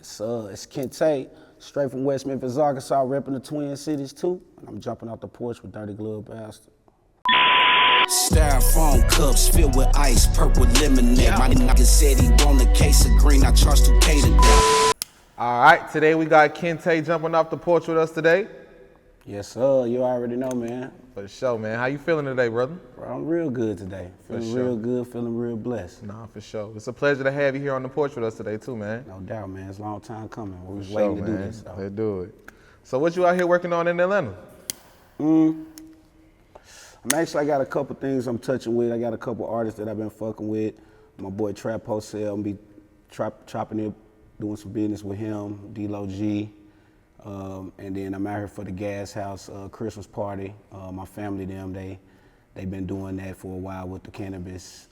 It's Kente, straight from West Memphis, Arkansas, repping the Twin Cities too. And I'm jumping off the porch with Dirty Glove Bastard. Styrofoam cups filled with ice, purple lemonade. My nigga said he want a case of green, I charged 2K today. All right, today we got Kente jumping off the porch with us today. Yes, sir. You already know, man. For sure, man. How you feeling today, brother? Bro, I'm real good today. Feeling real good, feeling real blessed. Nah, for sure. It's a pleasure to have you here on the porch with us today, too, man. No doubt, man. It's a long time coming. We was For waiting sure, to do man. this. So. Let's do it. So what you out here working on in Atlanta? I got a couple things I'm touching with. I got a couple artists that I've been fucking with. My boy Trap Wholesale, I'm be chopping it, doing some business with him, D-Lo G. And then I'm out here for the Gas House Christmas party. My family, they've been doing that for a while with the cannabis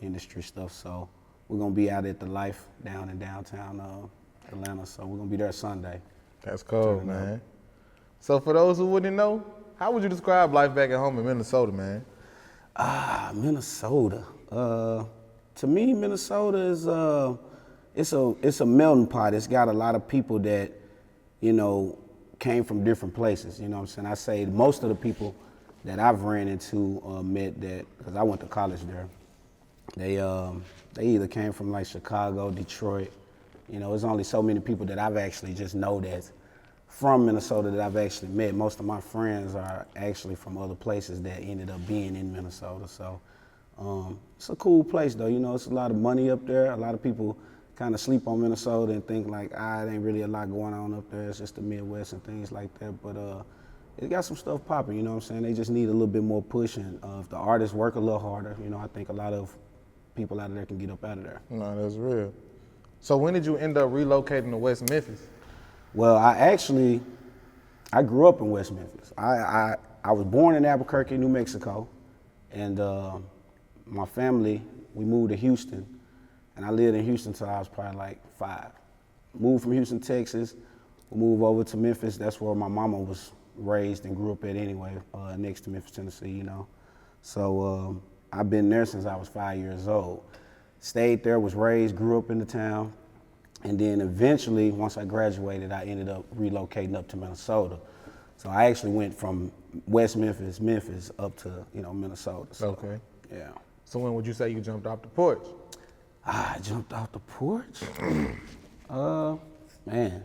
industry stuff. So we're gonna be out at the Life down in downtown Atlanta. So we're gonna be there Sunday. That's cool, man. So for those who wouldn't know, how would you describe life back at home in Minnesota, man? Minnesota. To me, Minnesota is it's a melting pot. It's got a lot of people that, you know, came from different places. You know what I'm saying? I say most of the people that I've ran into, met that, because I went to college there, they either came from like Chicago, Detroit. You know, there's only so many people that I've actually just know that's from Minnesota that I've actually met. Most of my friends are actually from other places that ended up being in Minnesota. So it's a cool place though. You know, it's a lot of money up there. A lot of people kind of sleep on Minnesota and think like, it ain't really a lot going on up there. It's just the Midwest and things like that. But it got some stuff popping, you know what I'm saying? They just need a little bit more push, and if the artists work a little harder, you know, I think a lot of people out of there can get up out of there. No, that's real. So when did you end up relocating to West Memphis? Well, I grew up in West Memphis. I was born in Albuquerque, New Mexico, and my family, we moved to Houston, and I lived in Houston till I was probably like 5. Moved from Houston, Texas, moved over to Memphis. That's where my mama was raised and grew up at anyway, next to Memphis, Tennessee, you know. So I've been there since I was 5 years old. Stayed there, was raised, grew up in the town. And then eventually, once I graduated, I ended up relocating up to Minnesota. So I actually went from West Memphis, up to, you know, Minnesota. So, okay. Yeah. So when would you say you jumped off the porch? I jumped off the porch? Man,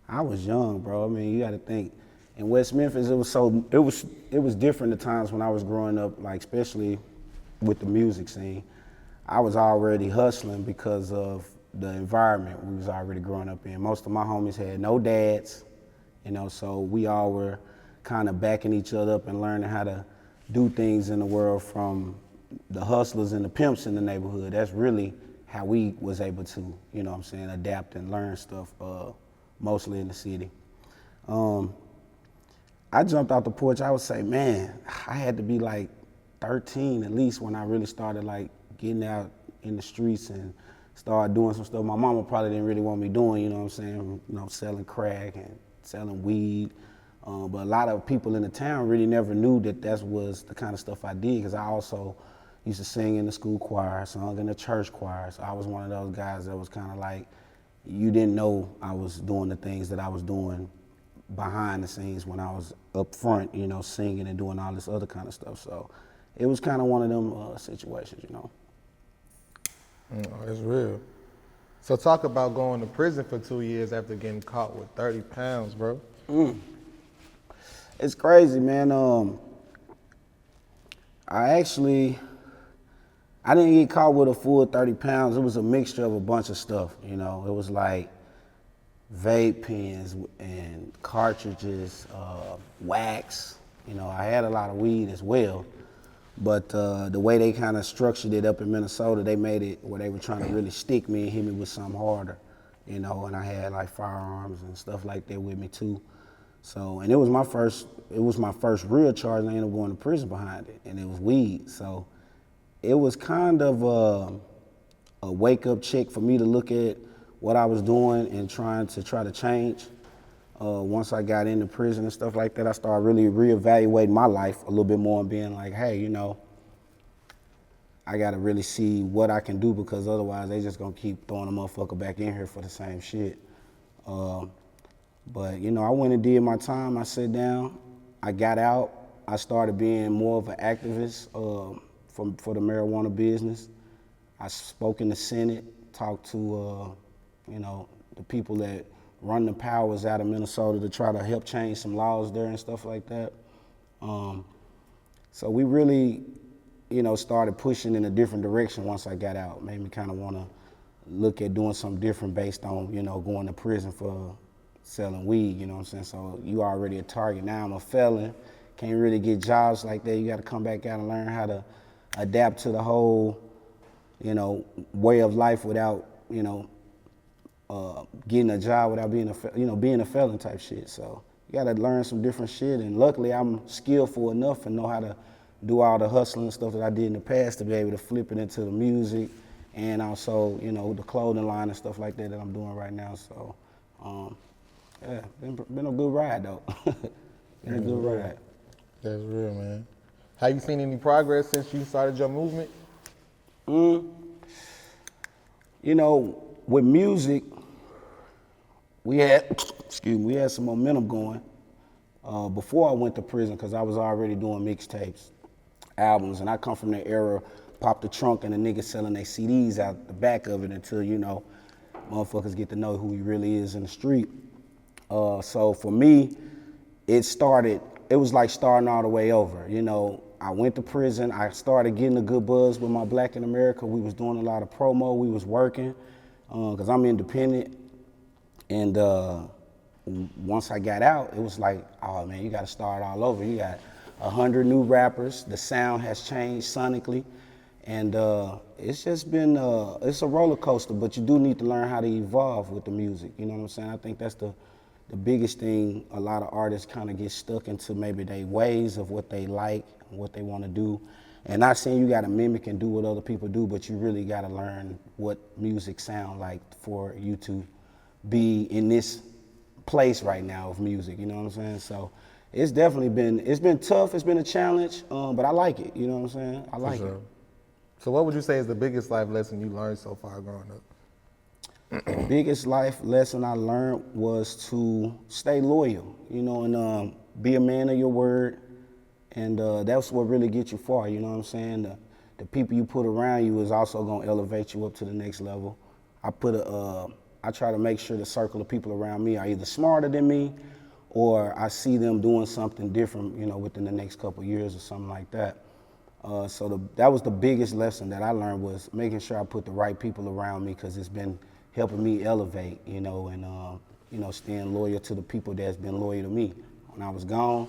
I was young, bro. I mean, you gotta think, in West Memphis, it was different the times when I was growing up, like especially with the music scene. I was already hustling because of the environment we was already growing up in. Most of my homies had no dads, you know, so we all were kind of backing each other up and learning how to do things in the world from the hustlers and the pimps in the neighborhood. That's really how we was able to, you know what I'm saying, adapt and learn stuff, mostly in the city. I jumped out the porch, I would say, man, I had to be like 13 at least when I really started like getting out in the streets and started doing some stuff my mama probably didn't really want me doing, you know what I'm saying? You know, selling crack and selling weed. But a lot of people in the town really never knew that was the kind of stuff I did, because I also used to sing in the school choir, sung in the church choir. So I was one of those guys that was kind of like, you didn't know I was doing the things that I was doing behind the scenes when I was up front, you know, singing and doing all this other kind of stuff. So it was kind of one of them situations, you know. Oh, that's real. So talk about going to prison for 2 years after getting caught with 30 pounds, bro. It's crazy, man. I didn't get caught with a full 30 pounds. It was a mixture of a bunch of stuff, you know. It was like vape pens and cartridges, wax. You know, I had a lot of weed as well. But the way they kind of structured it up in Minnesota, they made it where they were trying to really stick me and hit me with something harder, you know, and I had like firearms and stuff like that with me too. So, and it was my first real charge, and I ended up going to prison behind it, and it was weed. So it was kind of a wake-up check for me to look at what I was doing and try to change. Once I got into prison and stuff like that, I started really reevaluating my life a little bit more and being like, hey, you know, I gotta really see what I can do, because otherwise they just gonna keep throwing a motherfucker back in here for the same shit. But you know, I went and did my time. I sat down. I got out. I started being more of an activist for the marijuana business. I spoke in the Senate, talked to you know, the people that run the powers out of Minnesota to try to help change some laws there and stuff like that. So we really, you know, started pushing in a different direction once I got out. Made me kind of want to look at doing something different based on, you know, going to prison for selling weed, you know what I'm saying? So you already a target. Now I'm a felon. Can't really get jobs like that. You got to come back out and learn how to adapt to the whole, you know, way of life without, you know, getting a job without being being a felon type shit. So you got to learn some different shit. And luckily I'm skillful enough and know how to do all the hustling and stuff that I did in the past to be able to flip it into the music and also, you know, the clothing line and stuff like that I'm doing right now. So, yeah, been a good ride though. Been a good ride. That's real, man. Have you seen any progress since you started your movement? You know, with music, we had some momentum going before I went to prison because I was already doing mixtapes, albums, and I come from the era, pop the trunk and the niggas selling their CDs out the back of it until, you know, motherfuckers get to know who he really is in the street. So for me, it was like starting all the way over. You know, I went to prison. I started getting a good buzz with my Black in America. We was doing a lot of promo. We was working because I'm independent. And once I got out, it was like, oh man, you got to start all over. You got 100 new rappers. The sound has changed sonically. And it's just been, it's a roller coaster, but you do need to learn how to evolve with the music. You know what I'm saying? I think that's the biggest thing. A lot of artists kind of get stuck into maybe their ways of what they like, what they want to do. And not saying you got to mimic and do what other people do, but you really got to learn what music sound like for you to be in this place right now of music. You know what I'm saying? So it's definitely been tough. It's been a challenge, but I like it. You know what I'm saying? I like it. So what would you say is the biggest life lesson you learned so far growing up? The biggest life lesson I learned was to stay loyal, you know, and be a man of your word. And that's what really gets you far, you know what I'm saying? The people you put around you is also gonna elevate you up to the next level. I try to make sure the circle of people around me are either smarter than me or I see them doing something different, you know, within the next couple of years or something like that. So that was the biggest lesson that I learned, was making sure I put the right people around me, because it's been helping me elevate, you know, and you know, staying loyal to the people that's been loyal to me. When I was gone,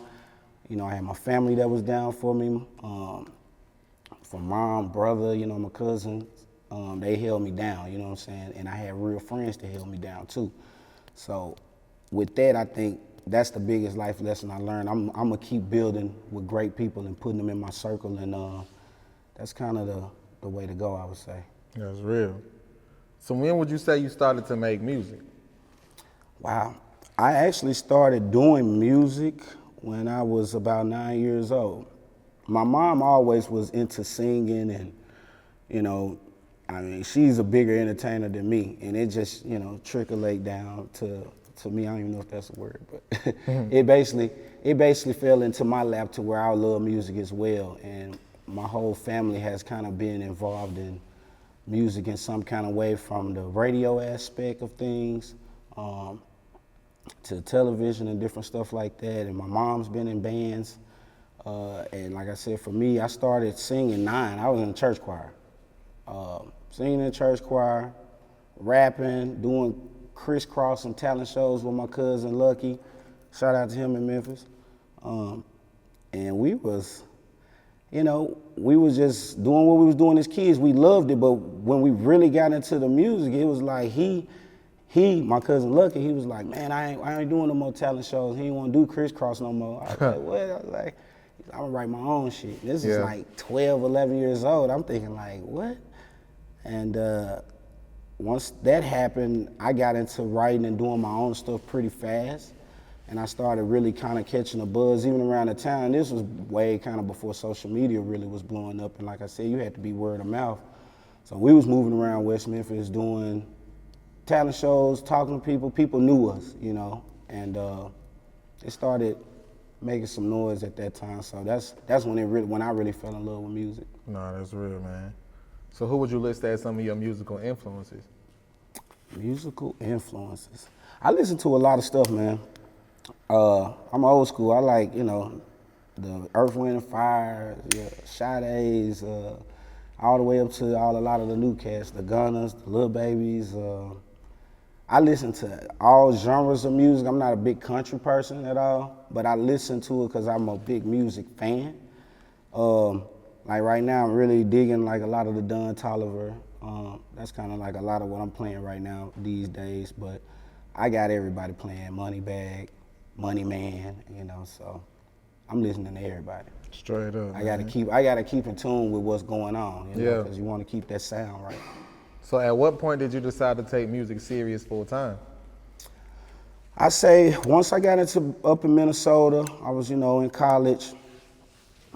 you know, I had my family that was down for me, from mom, brother, you know, my cousins. They held me down, you know what I'm saying? And I had real friends that held me down too. So with that, I think that's the biggest life lesson I learned. I'm gonna keep building with great people and putting them in my circle, and that's kind of the way to go, I would say. That's real. So when would you say you started to make music? Wow. I actually started doing music when I was about 9 years old. My mom always was into singing, and, you know, I mean, she's a bigger entertainer than me, and it just, you know, trickled down to me. I don't even know if that's a word, but it basically fell into my lap to where I love music as well. And my whole family has kind of been involved in music in some kind of way, from the radio aspect of things to television and different stuff like that. And my mom's been in bands. And like I said, for me, I started singing 9. I was in the church choir. Singing in the church choir, rapping, doing crisscrossing talent shows with my cousin Lucky. Shout out to him in Memphis. And we was, you know, we was just doing what we was doing as kids. We loved it, but when we really got into the music, it was like my cousin Lucky, he was like, man, I ain't doing no more talent shows. He ain't want to do crisscross no more. I was like, what? I was like, I'm gonna write my own shit. This is like 12, 11 years old. I'm thinking like, what? And once that happened, I got into writing and doing my own stuff pretty fast. And I started really kind of catching a buzz even around the town. This was way kind of before social media really was blowing up. And like I said, you had to be word of mouth. So we was moving around West Memphis doing talent shows, talking to people. People knew us, you know, and it started making some noise at that time. So that's when I really fell in love with music. No, that's real, man. So who would you list as some of your musical influences? Musical influences. I listen to a lot of stuff, man. I'm old school. I like, you know, the Earth, Wind, and Fire, Sade's, all the way up to a lot of the new cats, the Gunners, the Lil Babies. I listen to all genres of music. I'm not a big country person at all, but I listen to it because I'm a big music fan. Like right now, I'm really digging like a lot of the Don Toliver. That's kind of like a lot of what I'm playing right now these days, but I got everybody playing Moneybag, Money Man, you know, so I'm listening to everybody. Straight up. I gotta keep in tune with what's going on, you know, because you want to keep that sound right. So at what point did you decide to take music serious full time? I say once I got up in Minnesota, I was, you know, in college.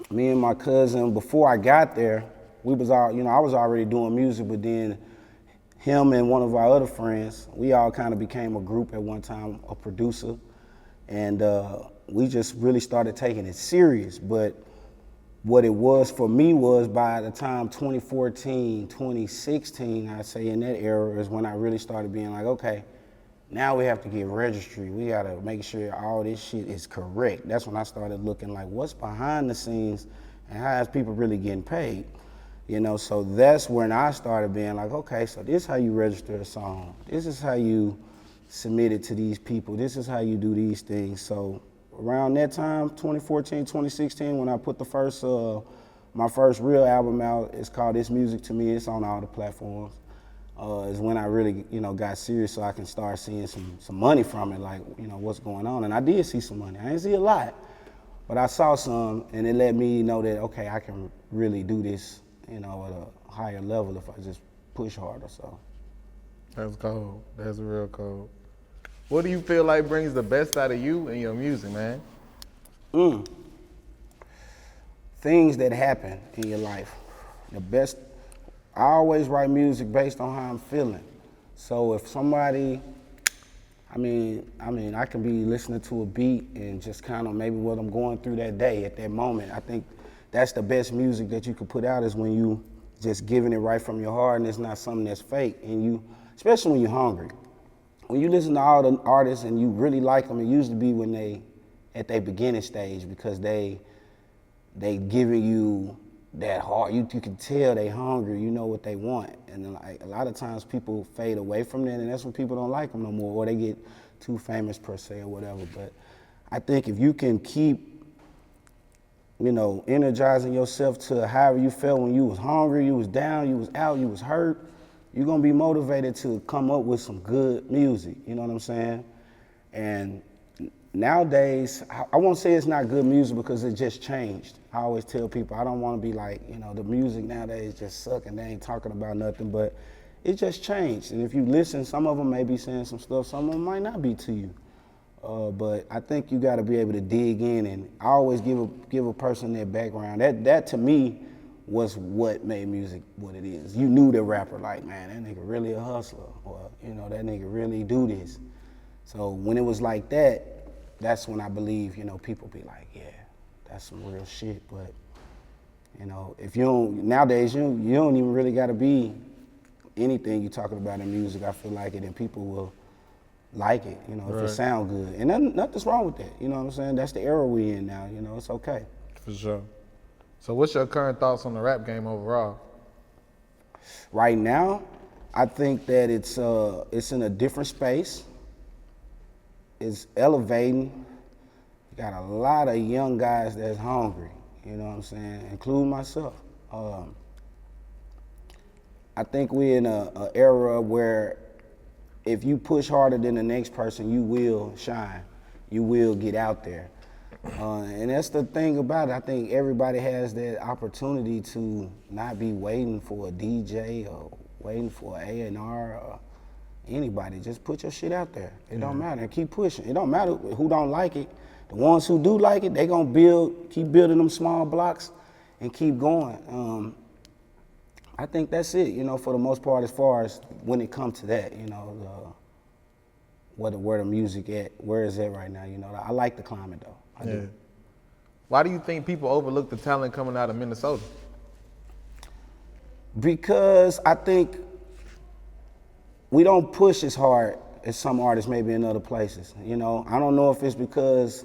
Me and my cousin, before I got there, I was already doing music, but then him and one of our other friends, we all kind of became a group at one time, a producer, and we just really started taking it serious. But what it was for me was by the time 2014, 2016, I'd say in that era is when I really started being like, okay, now we have to get registry. We gotta make sure all this shit is correct. That's when I started looking like what's behind the scenes and how is people really getting paid? You know, so that's when I started being like, okay, so this is how you register a song. This is how you submit it to these people. This is how you do these things. So around that time, 2014, 2016, when I put my first real album out, it's called This Music to Me. It's on all the platforms. Is when I really, you know, got serious so I can start seeing some money from it, like, you know, what's going on. And I did see some money. I didn't see a lot, but I saw some, and it let me know that, okay, I can really do this, you know, at a higher level if I just push harder, so. That's cold. That's real cold. What do you feel like brings the best out of you and your music, man? Things that happen in your life. The best, I always write music based on how I'm feeling. So if somebody, I can be listening to a beat and just kind of maybe what I'm going through that day at that moment. I think that's the best music that you can put out is when you just giving it right from your heart and it's not something that's fake. And you, especially when you're hungry. When you listen to all the artists and you really like them, it usually be when they at their beginning stage because they giving you that heart. You can tell they hungry. You know what they want, and then, like, a lot of times people fade away from that, and that's when people don't like them no more, or they get too famous per se or whatever. But I think if you can keep, you know, energizing yourself to however you felt when you was hungry, you was down, you was out, you was hurt, you're gonna be motivated to come up with some good music, you know what I'm saying? And nowadays, I won't say it's not good music because it just changed. I always tell people I don't want to be like, you know, the music nowadays just suck and they ain't talking about nothing, but it just changed. And if you listen, some of them may be saying some stuff, some of them might not be to you. But I think you got to be able to dig in, and I always give a person their background. That to me was what made music what it is. You knew the rapper, like, man, that nigga really a hustler, or, you know, that nigga really do this. So when it was like that, that's when I believe, you know, people be like, yeah, that's some real shit. But, you know, if you don't, nowadays, you don't even really got to be anything you talking about in music. I feel like it, and people will like it, you know, if it sound good. And nothing's wrong with that, you know what I'm saying? That's the era we in now, you know, it's okay. For sure. So what's your current thoughts on the rap game overall? Right now, I think that it's in a different space. It's elevating. You got a lot of young guys that's hungry, you know what I'm saying, including myself. I think we're in an era where if you push harder than the next person, you will shine. You will get out there. And that's the thing about it. I think everybody has that opportunity to not be waiting for a DJ or waiting for an A&R or anybody. Just put your shit out there. It don't matter. And keep pushing. It don't matter who don't like it. The ones who do like it, they gonna keep building them small blocks and keep going. I think that's it, you know, for the most part, as far as when it comes to that, you know, where the music at, where is it right now, you know. I like the climate though, I do. Why do you think people overlook the talent coming out of Minnesota? Because I think we don't push as hard as some artists maybe in other places, you know. I don't know if it's because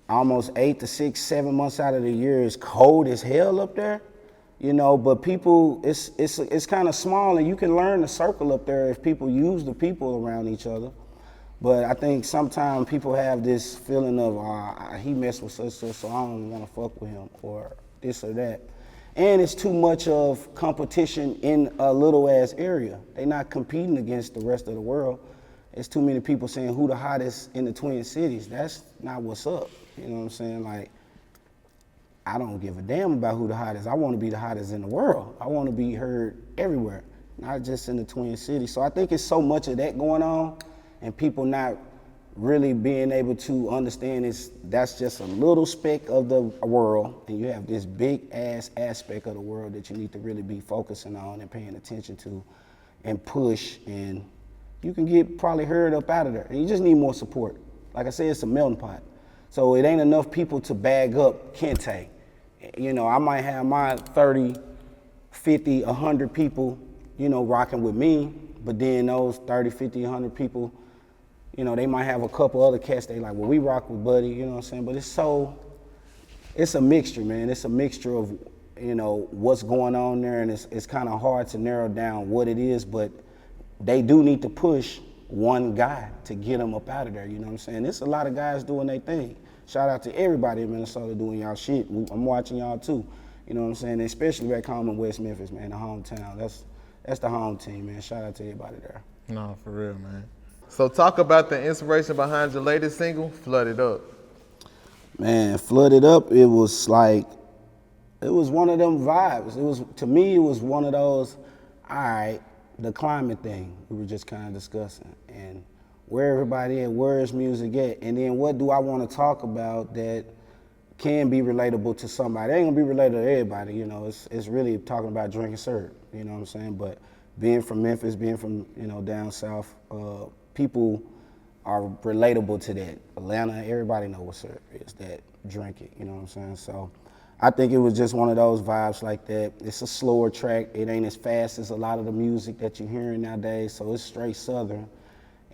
almost 8 to 6, 7 months out of the year is cold as hell up there, you know, but people, it's kind of small, and you can learn the circle up there if people use the people around each other. But I think sometimes people have this feeling of, he messed with such, so I don't want to fuck with him, or this or that. And it's too much of competition in a little ass area. They're not competing against the rest of the world. It's too many people saying who the hottest in the Twin Cities. That's not what's up. You know what I'm saying? Like, I don't give a damn about who the hottest. I want to be the hottest in the world. I want to be heard everywhere, not just in the Twin Cities. So I think it's so much of that going on, and people not really being able to understand that's just a little speck of the world, and you have this big ass aspect of the world that you need to really be focusing on and paying attention to and push, and you can get probably heard up out of there. And you just need more support. Like I said, it's a melting pot. So it ain't enough people to bag up Kente. You know, I might have my 30, 50, 100 people, you know, rocking with me, but then those 30, 50, 100 people, you know, they might have a couple other cats they like, well, we rock with Buddy, you know what I'm saying? But it's a mixture, man. It's a mixture of, you know, what's going on there, and it's kind of hard to narrow down what it is, but they do need to push one guy to get them up out of there, you know what I'm saying? There's a lot of guys doing their thing. Shout out to everybody in Minnesota doing y'all shit. I'm watching y'all too, you know what I'm saying? Especially back home in West Memphis, man, the hometown. That's the home team, man. Shout out to everybody there. No, for real, man. So talk about the inspiration behind your latest single, Flood It Up. Man, Flood It Up, it was like, it was one of them vibes. To me, it was one of those, all right, the climate thing we were just kind of discussing, and where everybody at, where is music at, and then what do I want to talk about that can be relatable to somebody. It ain't gonna be relatable to everybody, you know. It's really talking about drinking syrup, you know what I'm saying? But being from Memphis, being from, you know, down south, people are relatable to that. Atlanta, everybody know what syrup is, that drink it, you know what I'm saying? So I think it was just one of those vibes like that. It's a slower track. It ain't as fast as a lot of the music that you're hearing nowadays, so it's straight Southern.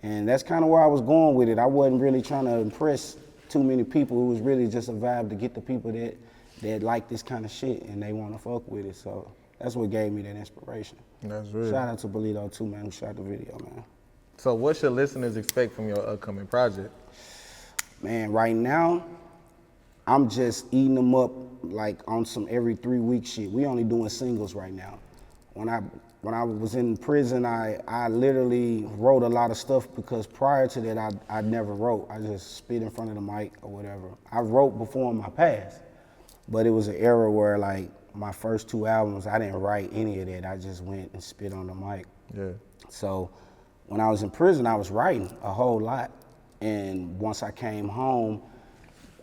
And that's kind of where I was going with it. I wasn't really trying to impress too many people. It was really just a vibe to get the people that like this kind of shit and they want to fuck with it. So that's what gave me that inspiration. That's real. Shout out to Bolito too, man, who shot the video, man. So what should listeners expect from your upcoming project? Man, right now, I'm just eating them up like on some every 3-week shit. We only doing singles right now. When I was in prison, I literally wrote a lot of stuff because prior to that, I never wrote. I just spit in front of the mic or whatever. I wrote before in my past, but it was an era where like my first 2 albums, I didn't write any of that. I just went and spit on the mic. Yeah. So when I was in prison, I was writing a whole lot. And once I came home,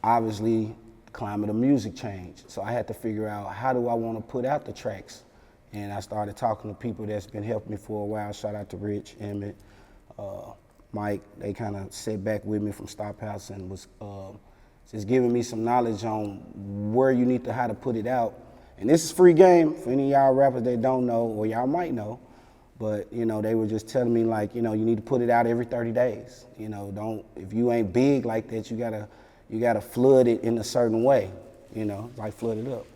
obviously, the climate of music changed. So I had to figure out, how do I want to put out the tracks? And I started talking to people that's been helping me for a while. Shout out to Rich, Emmett, Mike. They kind of sat back with me from Stop House and was just giving me some knowledge on where you need to, how to put it out. And this is free game for any of y'all rappers that don't know, or y'all might know. But, you know, they were just telling me, like, you know, you need to put it out every 30 days. You know, if you ain't big like that, you gotta flood it in a certain way, you know, like flood it up.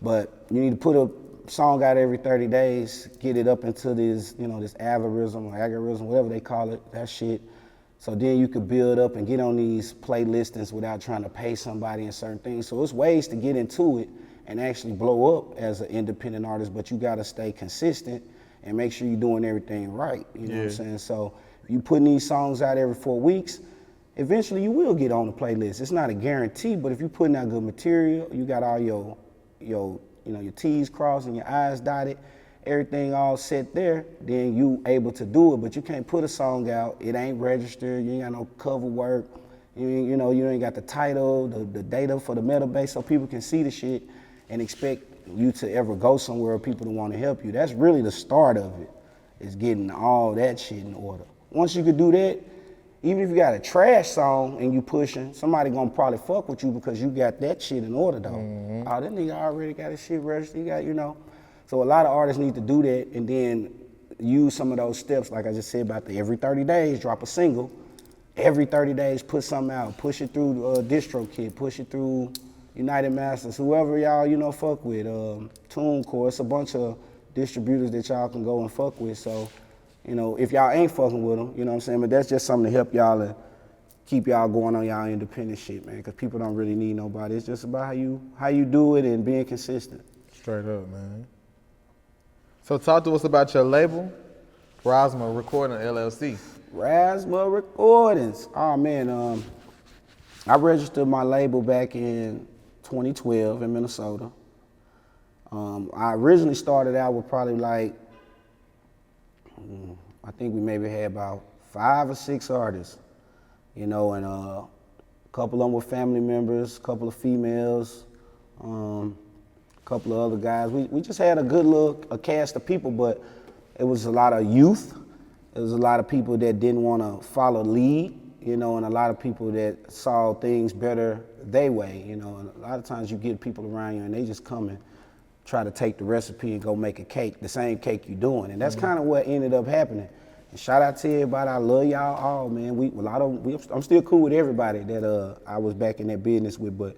But you need to put a song out every 30 days, get it up into this, you know, this algorithm, whatever they call it, that shit. So then you could build up and get on these playlistings without trying to pay somebody in certain things. So it's ways to get into it and actually blow up as an independent artist, but you gotta stay consistent and make sure you're doing everything right, you know what I'm saying? So if you putting these songs out every 4 weeks, eventually you will get on the playlist. It's not a guarantee, but if you're putting out good material, you got all your T's crossed and your I's dotted, everything all set there, then you able to do it. But you can't put a song out, it ain't registered, you ain't got no cover work, you ain't got the title, the data for the metal base so people can see the shit and expect you to ever go somewhere or people to want to help you. That's really the start of it, is getting all that shit in order. Once you could do that, even if you got a trash song and you pushing, somebody gonna probably fuck with you because you got that shit in order though. Mm-hmm. Oh, that nigga already got his shit registered, he got, you know. So a lot of artists need to do that and then use some of those steps, like I just said about the every 30 days, drop a single. Every 30 days, put something out, push it through DistroKid, push it through United Masters, whoever y'all, you know, fuck with, TuneCore, it's a bunch of distributors that y'all can go and fuck with, so, you know, if y'all ain't fucking with them, you know what I'm saying, but that's just something to help y'all and keep y'all going on y'all independent shit, man, because people don't really need nobody. It's just about how you do it and being consistent. Straight up, man. So talk to us about your label, Rasma Recording LLC. Razzle Recordings. Oh man, I registered my label back in 2012 in Minnesota. I originally started out with probably like, I think we maybe had about 5 or 6 artists, you know, and a couple of them were family members, a couple of females, a couple of other guys. We just had a cast of people, but it was a lot of youth. There was a lot of people that didn't want to follow lead, you know, and a lot of people that saw things better their way, you know. And a lot of times you get people around you and they just come and try to take the recipe and go make a cake, the same cake you're doing. And that's kind of what ended up happening. And shout out to everybody. I love y'all all, man. I'm still cool with everybody that I was back in that business with, but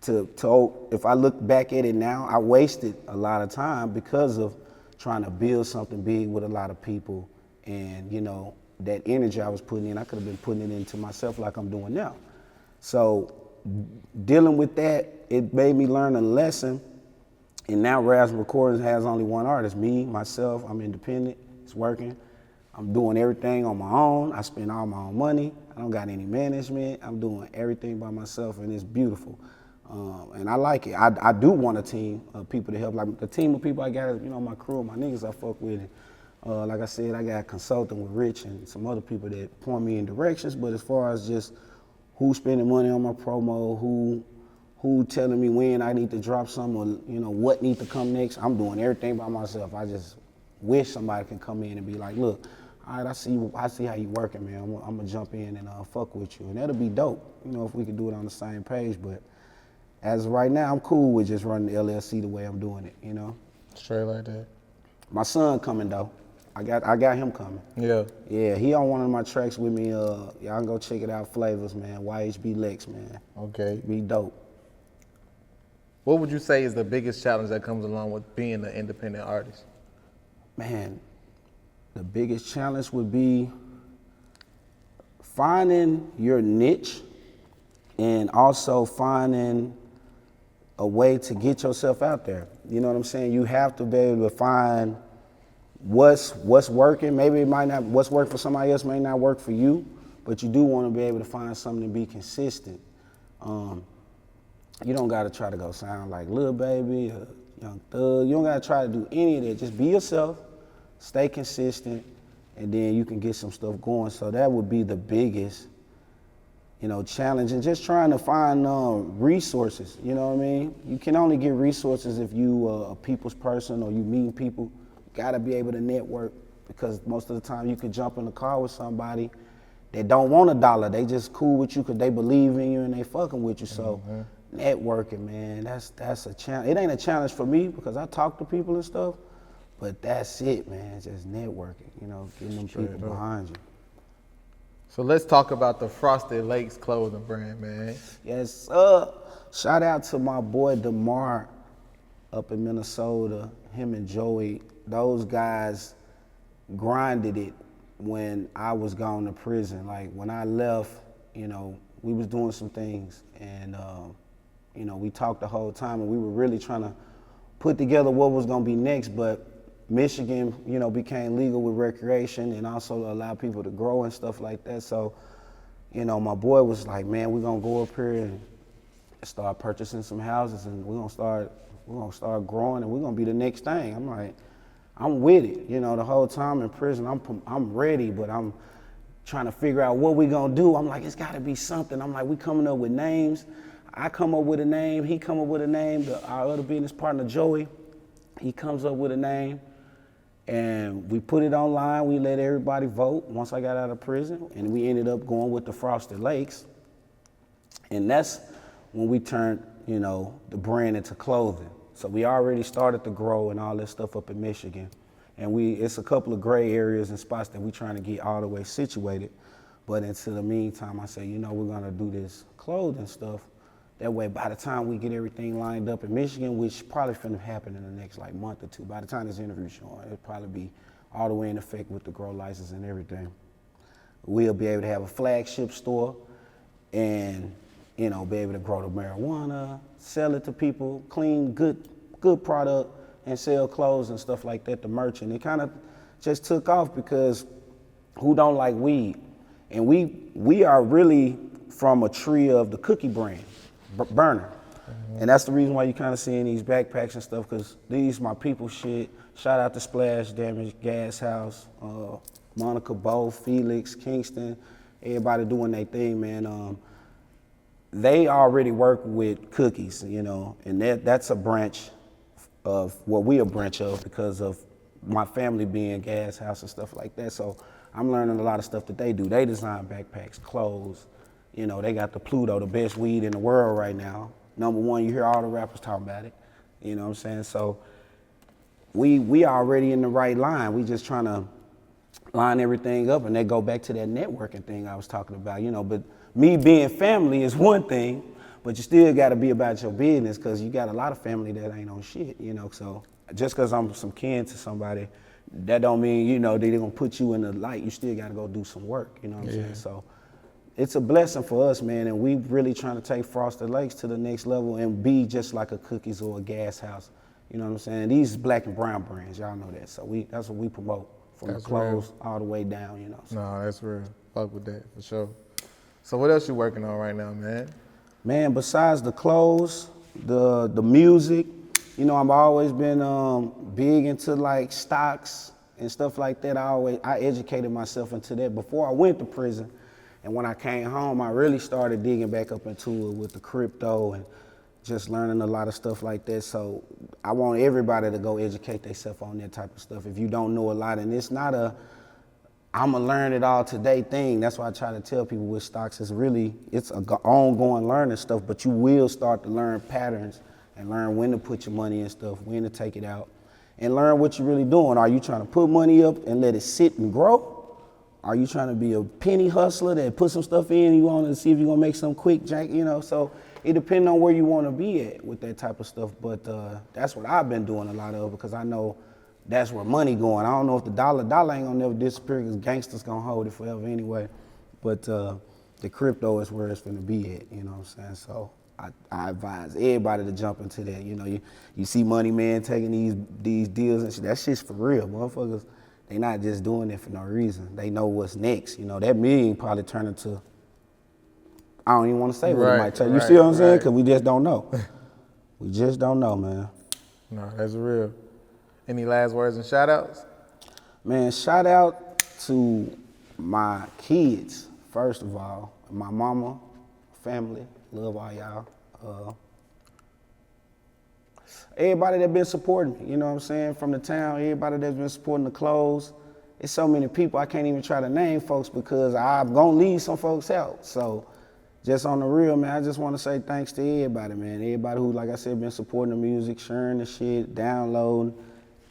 if I look back at it now, I wasted a lot of time because of trying to build something big with a lot of people. And, you know, that energy I was putting in, I could have been putting it into myself like I'm doing now. So dealing with that, it made me learn a lesson. And now Razzle Recordings has only one artist, me, myself. I'm independent, it's working. I'm doing everything on my own. I spend all my own money. I don't got any management. I'm doing everything by myself and it's beautiful. And I like it. I do want a team of people to help. Like the team of people I got, you know, my crew, my niggas I fuck with. Like I said, I got a consultant with Rich and some other people that point me in directions, but as far as just who's spending money on my promo, who telling me when I need to drop something or, you know, what need to come next, I'm doing everything by myself. I just wish somebody can come in and be like, look, all right, I see how you working, man. I'm gonna jump in and fuck with you. And that'll be dope, you know, if we could do it on the same page, but as of right now, I'm cool with just running the LLC the way I'm doing it, you know? Straight like that. My son coming though. I got him coming. Yeah. Yeah, he on one of my tracks with me. Y'all can go check it out, Flavors, man. YHB Lex, man. Okay. Be dope. What would you say is the biggest challenge that comes along with being an independent artist? Man, the biggest challenge would be finding your niche and also finding a way to get yourself out there. You know what I'm saying? You have to be able to find what's working. Maybe it might not, what's worked for somebody else may not work for you, but you do want to be able to find something to be consistent. You don't got to try to go sound like Lil Baby or Young Thug. You don't got to try to do any of that. Just be yourself, stay consistent, and then you can get some stuff going. So that would be the biggest, you know, challenge, and just trying to find resources, you know what I mean? You can only get resources if you a people's person or you meeting people. You gotta be able to network, because most of the time you can jump in the car with somebody that don't want $1. They just cool with you because they believe in you and they fucking with you. So networking, man, that's a challenge. It ain't a challenge for me because I talk to people and stuff, but that's it, man, just networking, you know, getting them people behind you. So let's talk about the Frosted Lakes clothing brand, man. Yes, sir. Shout out to my boy DeMar up in Minnesota, him and Joey. Those guys grinded it when I was gone to prison. Like when I left, you know, we was doing some things and, you know, we talked the whole time and we were really trying to put together what was gonna be next, but Michigan, you know, became legal with recreation and also allow people to grow and stuff like that. So, you know, my boy was like, man, we're gonna go up here and start purchasing some houses and we're gonna start growing and we're gonna be the next thing. I'm like, I'm with it. You know, the whole time in prison, I'm ready, but I'm trying to figure out what we gonna do. I'm like, it's gotta be something. I'm like, we coming up with names. I come up with a name, he come up with a name, our other business partner, Joey, he comes up with a name, and we put it online, we let everybody vote once I got out of prison, and we ended up going with the Frosted Lakes. And that's when we turned, you know, the brand into clothing. So we already started to grow and all this stuff up in Michigan. And it's a couple of gray areas and spots that we're trying to get all the way situated. But until the meantime, I said, you know, we're gonna do this clothing stuff. That way, by the time we get everything lined up in Michigan, which probably finna happen in the next like month or two, by the time this interview's showing, it'll probably be all the way in effect with the grow license and everything. We'll be able to have a flagship store and, you know, be able to grow the marijuana, sell it to people, clean, good product, and sell clothes and stuff like that, the merch. And it kind of just took off because who don't like weed? And we are really from a tree of the cookie brand, Burner. And that's the reason why you kind of seeing these backpacks and stuff, because these my people shit. Shout out to Splash Damage, Gas House, Monica Bow, Felix, Kingston, everybody doing their thing, man. They already work with cookies, you know, and that's a branch of what we a branch of because of my family being Gas House and stuff like that. So I'm learning a lot of stuff that they do. They design backpacks, clothes. You know, they got the Pluto, the best weed in the world right now. Number one, you hear all the rappers talking about it. You know what I'm saying? So we already in the right line. We just trying to line everything up, and they go back to that networking thing I was talking about, you know. But me being family is one thing, but you still got to be about your business because you got a lot of family that ain't on shit, you know. So just because I'm some kin to somebody, that don't mean, you know, they're going to put you in the light. You still got to go do some work, you know what I'm saying? So it's a blessing for us, man, and we really trying to take Frosted Lakes to the next level and be just like a Cookies or a Gas House. You know what I'm saying? These black and brown brands, y'all know that. So that's what we promote from the clothes all the way down, you know. So. No, that's real. Fuck with that, for sure. So what else you working on right now, man? Man, besides the clothes, the music, you know, I've always been big into like stocks and stuff like that. I educated myself into that before I went to prison. And when I came home, I really started digging back up into it with the crypto and just learning a lot of stuff like that. So I want everybody to go educate themselves on that type of stuff. If you don't know a lot, and it's not I'm a learn it all today thing. That's why I try to tell people with stocks, it's an ongoing learning stuff, but you will start to learn patterns and learn when to put your money in stuff, when to take it out, and learn what you're really doing. Are you trying to put money up and let it sit and grow? Are you trying to be a penny hustler that put some stuff in, you want to see if you're going to make some quick jank, you know? So it depends on where you want to be at with that type of stuff. But that's what I've been doing a lot of because I know that's where money going. I don't know if the dollar ain't going to never disappear because gangsters going to hold it forever anyway. But the crypto is where it's going to be at, you know what I'm saying? So I advise everybody to jump into that. You know, you see Money Man taking these deals and shit. That shit's for real, motherfuckers. They not just doing it for no reason. They know what's next. You know, that million probably turn into, I don't even want to say what it might turn. You see what I'm saying? Because we just don't know. We just don't know, man. No, that's real. Any last words and shout outs? Man, shout out to my kids, first of all. My mama, family, love all y'all. Everybody that been supporting me, you know what I'm saying, from the town, everybody that's been supporting the clothes. It's so many people, I can't even try to name folks because I'm gonna leave some folks out. So just on the real, man, I just wanna say thanks to everybody, man. Everybody who, like I said, been supporting the music, sharing the shit, downloading,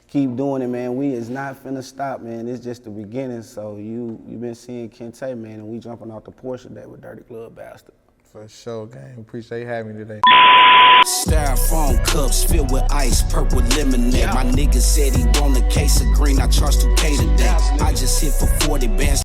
keep doing it, man. We is not finna stop, man. It's just the beginning. So you been seeing Kente, man, and we jumping off the Porch today with Dirty Glove Bastard. For sure, gang. Appreciate you having me today. Styrofoam cups filled with ice, purple lemonade. My nigga said he want a case of green. I charged 2K today. I just hit for 40 bands.